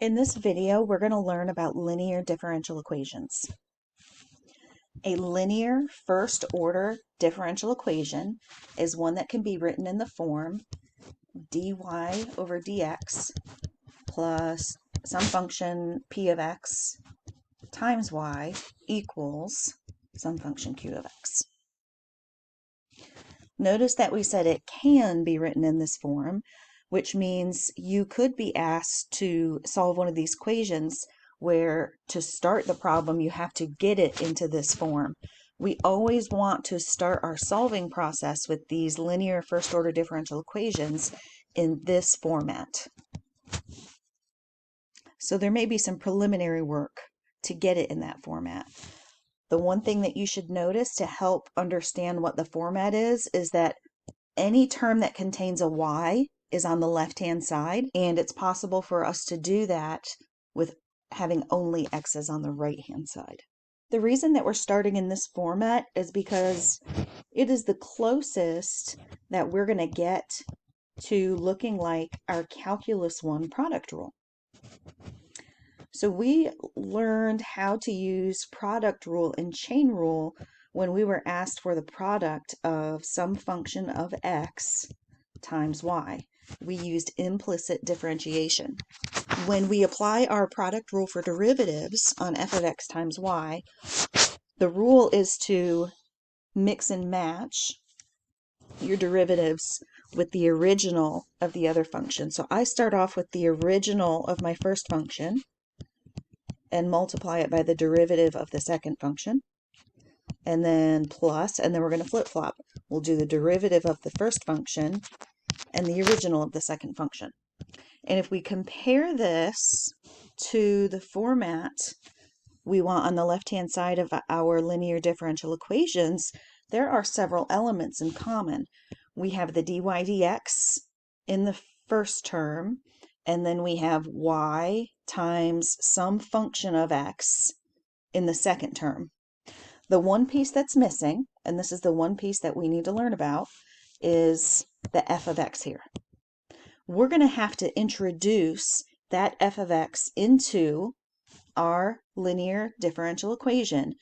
In this video, we're going to learn about linear differential equations. A linear first-order differential equation is one that can be written in the form dy over dx plus some function p of x times y equals some function q of x. Notice that we said it can be written in this form, which means you could be asked to solve one of these equations where to start the problem you have to get it into this form. We always want to start our solving process with these linear first-order differential equations in this format. So there may be some preliminary work to get it in that format. The one thing that you should notice to help understand what the format is that any term that contains a y is on the left-hand side, and it's possible for us to do that with having only x's on the right-hand side. The reason that we're starting in this format is because it is the closest that we're going to get to looking like our Calculus 1 product rule. So we learned how to use product rule and chain rule when we were asked for the product of some function of x times y. We used implicit differentiation. When we apply our product rule for derivatives on f of x times y, the rule is to mix and match your derivatives with the original of the other function. So I start off with the original of my first function and multiply it by the derivative of the second function, and then plus, and then we're going to flip-flop. We'll do the derivative of the first function and the original of the second function. And if we compare this to the format we want on the left-hand side of our linear differential equations, there are several elements in common. We have the dy dx in the first term, and then we have y times some function of x in the second term. The one piece that's missing, and this is the one piece that we need to learn about, is the f of x here. We're going to have to introduce that f of x into our linear differential equation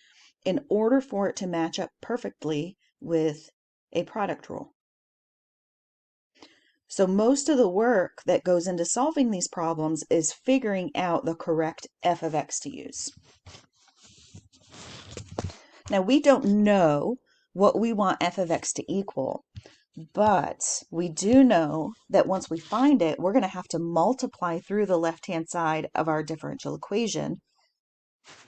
in order for it to match up perfectly with a product rule. So most of the work that goes into solving these problems is figuring out the correct f of x to use. Now we don't know what we want f of x to equal, but we do know that once we find it, we're going to have to multiply through the left-hand side of our differential equation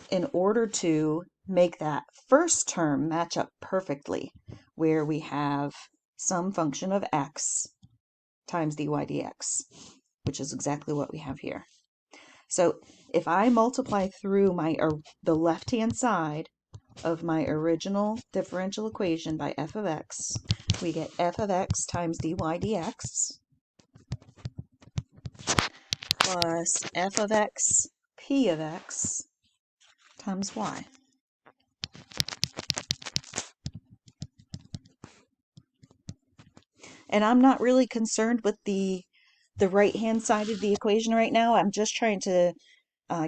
in order to make that first term match up perfectly, where we have some function of x times dy dx, which is exactly what we have here. So if I multiply through the left-hand side of my original differential equation by f of x, we get f of x times dy dx plus f of x p of x times y. And I'm not really concerned with the right-hand side of the equation right now. I'm just trying to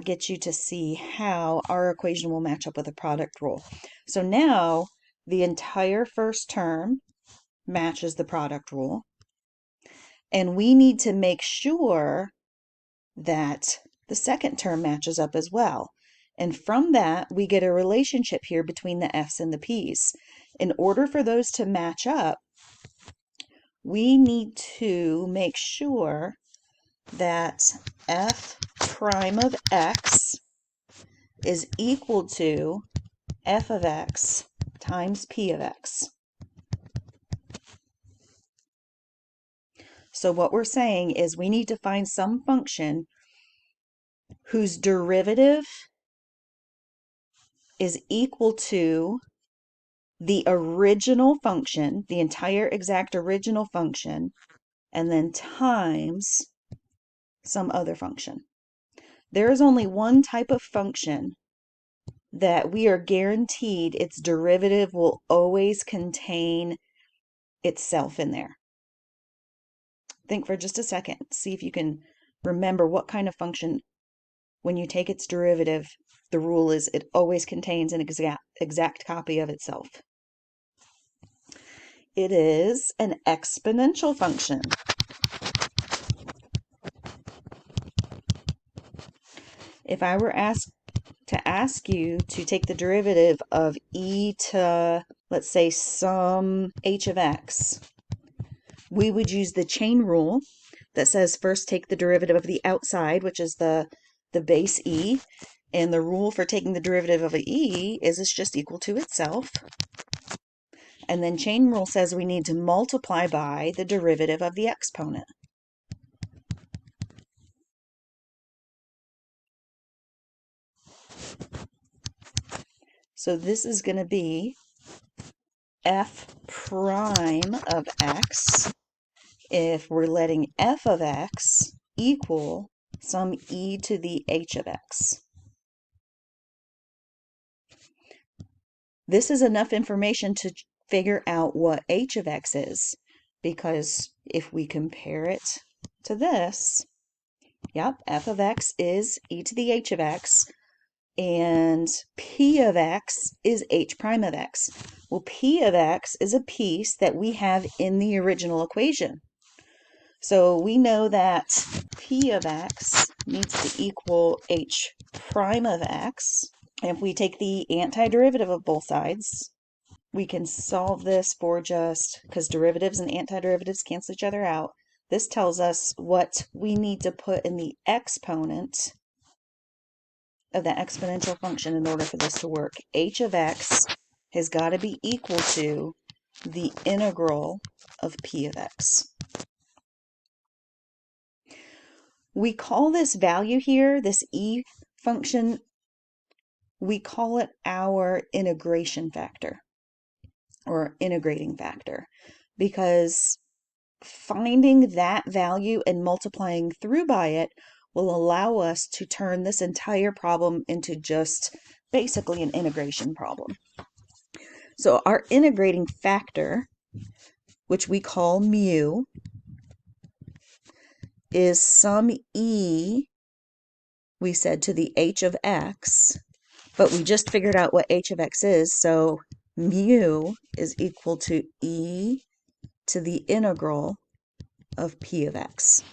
get you to see how our equation will match up with a product rule. So now the entire first term matches the product rule, and we need to make sure that the second term matches up as well. And from that, we get a relationship here between the f's and the p's. In order for those to match up, we need to make sure that f prime of x is equal to f of x times p of x. So what we're saying is we need to find some function whose derivative is equal to the original function, the entire exact original function, and then times some other function. There is only one type of function that we are guaranteed its derivative will always contain itself in there. Think for just a second. See if you can remember what kind of function when you take its derivative, the rule is it always contains an exact copy of itself. It is an exponential function. If I were asked to ask you to take the derivative of e to, let's say, some h of x, we would use the chain rule that says first take the derivative of the outside, which is the base e, and the rule for taking the derivative of a e is it's just equal to itself. And then chain rule says we need to multiply by the derivative of the exponent. So this is going to be f prime of x if we're letting f of x equal some e to the h of x. This is enough information to figure out what h of x is, because if we compare it to this, yep, f of x is e to the h of x, and p of x is h prime of x. Well, p of x is a piece that we have in the original equation. So we know that p of x needs to equal h prime of x. And if we take the antiderivative of both sides, we can solve this for just, because derivatives and antiderivatives cancel each other out, this tells us what we need to put in the exponent of the exponential function in order for this to work. H of x has got to be equal to the integral of p of x. We call this value here, this e function, we call it our integration factor or integrating factor, because finding that value and multiplying through by it will allow us to turn this entire problem into just basically an integration problem. So our integrating factor, which we call mu, is some e, we said, to the h of x, but we just figured out what h of x is, so mu is equal to e to the integral of p of x.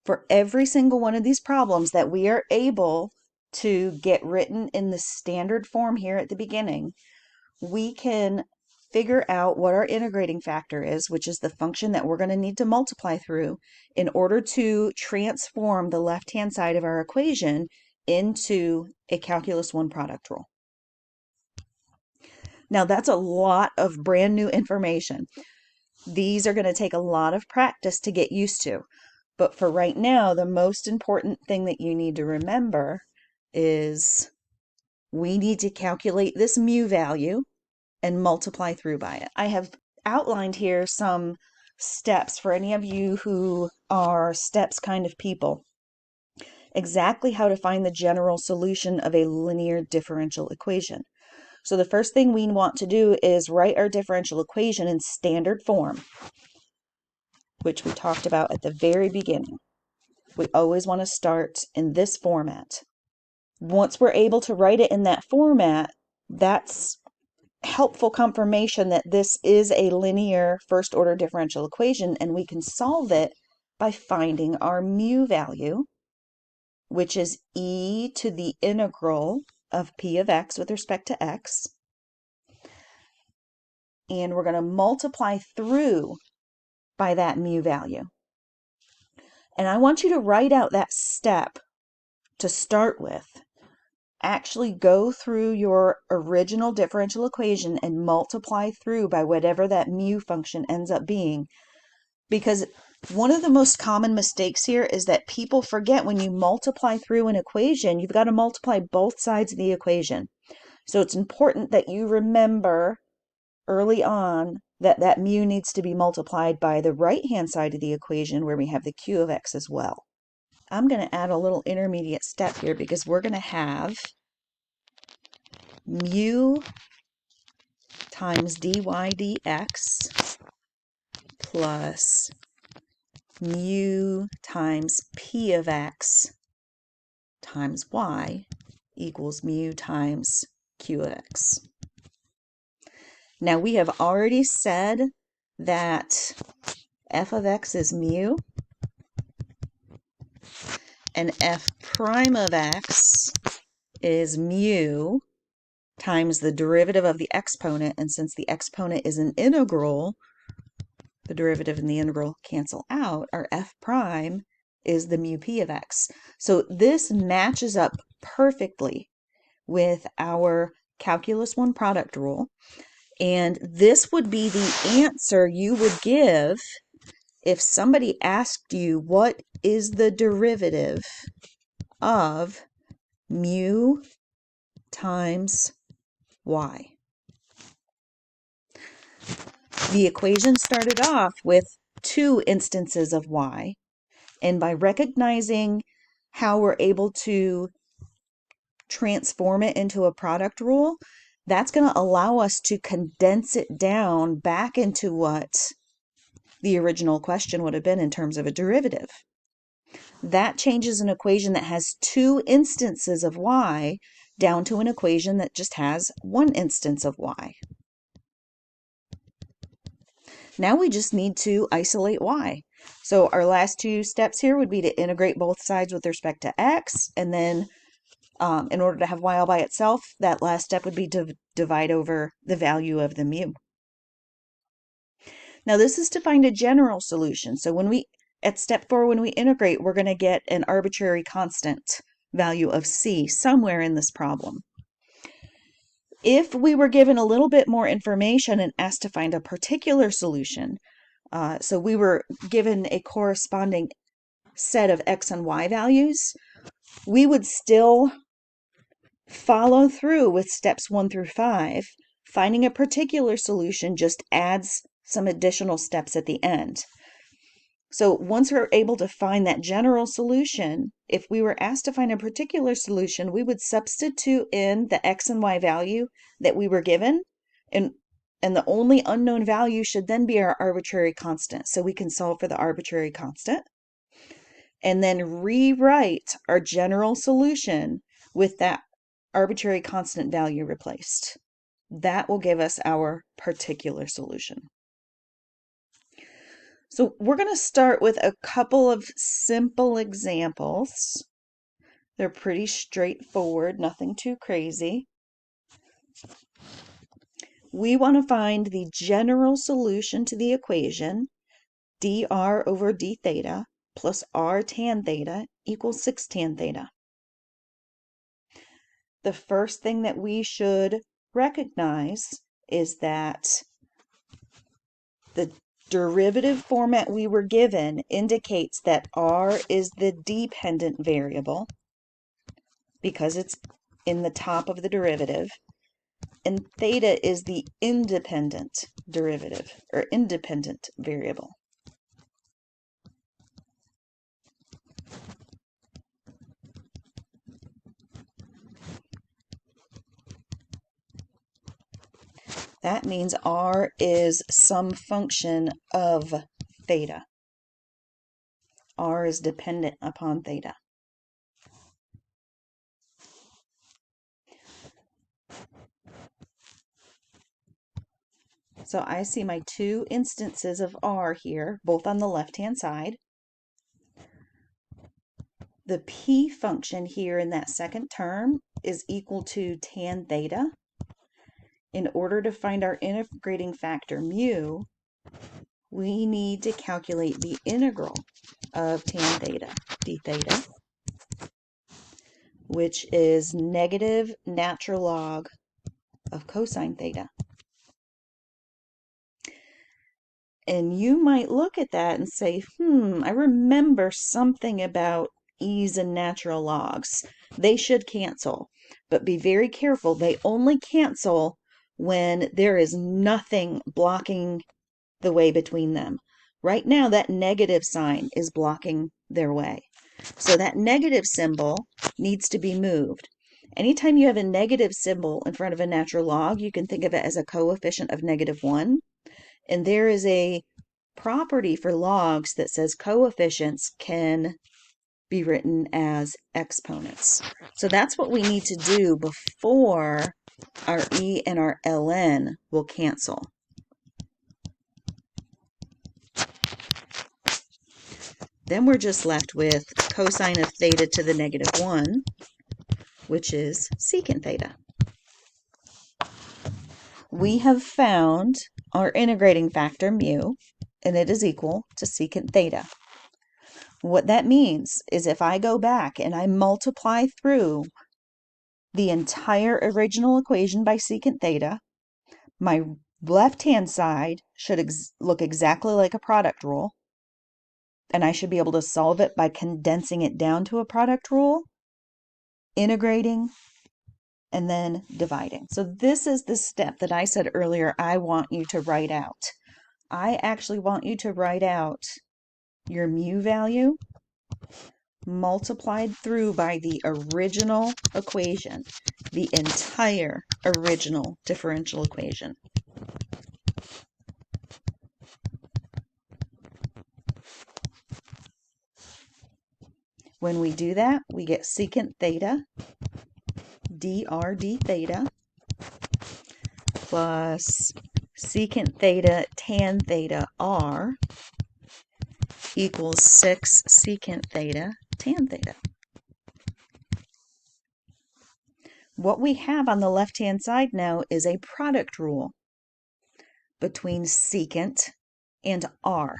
For every single one of these problems that we are able to get written in the standard form here at the beginning, we can figure out what our integrating factor is, which is the function that we're going to need to multiply through in order to transform the left-hand side of our equation into a Calculus 1 product rule. Now, that's a lot of brand new information. These are going to take a lot of practice to get used to. But for right now, the most important thing that you need to remember is we need to calculate this mu value and multiply through by it. I have outlined here some steps for any of you who are steps kind of people, exactly how to find the general solution of a linear differential equation. So the first thing we want to do is write our differential equation in standard form, which we talked about at the very beginning. We always want to start in this format. Once we're able to write it in that format, that's helpful confirmation that this is a linear first order differential equation, and we can solve it by finding our mu value, which is e to the integral of p of x with respect to x. And we're going to multiply through by that mu value. And I want you to write out that step to start with. Actually go through your original differential equation and multiply through by whatever that mu function ends up being. Because one of the most common mistakes here is that people forget when you multiply through an equation, you've got to multiply both sides of the equation. So it's important that you remember early on that that mu needs to be multiplied by the right-hand side of the equation where we have the q of x as well. I'm going to add a little intermediate step here because we're going to have mu times dy dx plus mu times p of x times y equals mu times q of x. Now we have already said that f of x is mu and f prime of x is mu times the derivative of the exponent, and since the exponent is an integral, the derivative and the integral cancel out. Our f prime is the mu p of x. So this matches up perfectly with our calculus 1 product rule, and this would be the answer you would give if somebody asked you what is the derivative of mu times y. The equation started off with 2 instances of y, and by recognizing how we're able to transform it into a product rule, that's going to allow us to condense it down back into what the original question would have been in terms of a derivative. That changes an equation that has 2 instances of y down to an equation that just has 1 instance of y. Now we just need to isolate y. So our last 2 steps here would be to integrate both sides with respect to x, and then in order to have y all by itself, that last step would be to divide over the value of the mu. Now this is to find a general solution. So at step 4, when we integrate, we're going to get an arbitrary constant value of c somewhere in this problem. If we were given a little bit more information and asked to find a particular solution, so we were given a corresponding set of x and y values, we would still follow through with steps 1 through 5. Finding a particular solution just adds some additional steps at the end. So once we're able to find that general solution, if we were asked to find a particular solution, we would substitute in the x and y value that we were given, and the only unknown value should then be our arbitrary constant. So we can solve for the arbitrary constant and then rewrite our general solution with that arbitrary constant value replaced. That will give us our particular solution. So we're going to start with a couple of simple examples. They're pretty straightforward, nothing too crazy. We want to find the general solution to the equation dr over d theta plus r tan theta equals 6 tan theta. The first thing that we should recognize is that the derivative format we were given indicates that r is the dependent variable because it's in the top of the derivative, and theta is the independent derivative or independent variable. That means r is some function of theta. R is dependent upon theta. So I see my 2 instances of r here, both on the left-hand side. The p function here in that second term is equal to tan theta. In order to find our integrating factor mu, we need to calculate the integral of tan theta d theta, which is negative natural log of cosine theta. And you might look at that and say, I remember something about e's and natural logs. They should cancel, but be very careful. They only cancel when there is nothing blocking the way between them. Right now, that negative sign is blocking their way. So that negative symbol needs to be moved. Anytime you have a negative symbol in front of a natural log, you can think of it as a coefficient of -1. And there is a property for logs that says coefficients can be written as exponents. So that's what we need to do before our E and our ln will cancel. Then we're just left with cosine of theta to the -1, which is secant theta. We have found our integrating factor mu, and it is equal to secant theta. What that means is if I go back and I multiply through the entire original equation by secant theta, my left-hand side should look exactly like a product rule, and I should be able to solve it by condensing it down to a product rule, integrating, and then dividing. So this is the step that I said earlier I want you to write out. I actually want you to write out your mu value multiplied through by the original equation, the entire original differential equation. When we do that, we get secant theta dr d theta plus secant theta tan theta r equals 6 secant theta tan theta. What we have on the left-hand side now is a product rule between secant and r.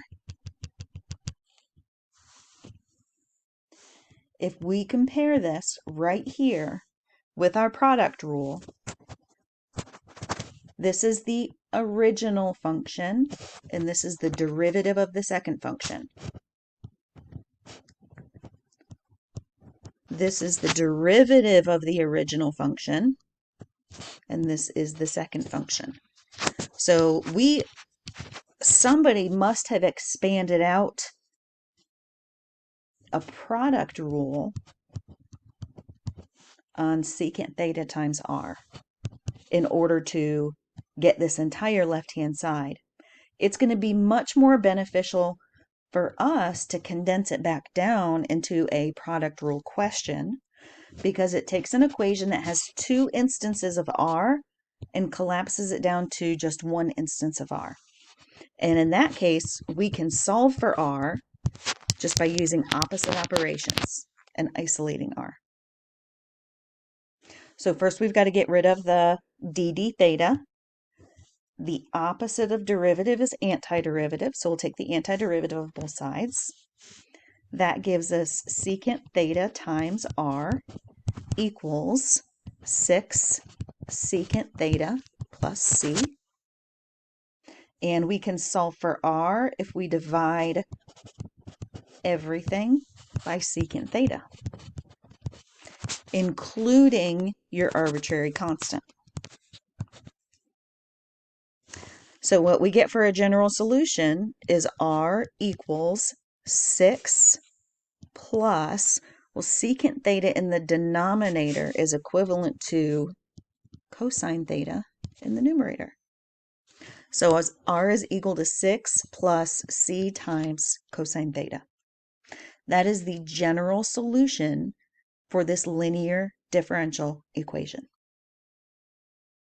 If we compare this right here with our product rule, this is the original function, and this is the derivative of the second function. This is the derivative of the original function, and this is the second function. So somebody must have expanded out a product rule on secant theta times r in order to get this entire left-hand side. It's going to be much more beneficial for us to condense it back down into a product rule question, because it takes an equation that has two instances of r and collapses it down to just one instance of r. And in that case, we can solve for r just by using opposite operations and isolating r. So first we've got to get rid of the d theta. The opposite of derivative is antiderivative, so we'll take the antiderivative of both sides. That gives us secant theta times r equals 6 secant theta plus c. And we can solve for r if we divide everything by secant theta, including your arbitrary constant. So what we get for a general solution is r equals 6 plus, well, secant theta in the denominator is equivalent to cosine theta in the numerator. So as r is equal to 6 plus c times cosine theta. That is the general solution for this linear differential equation.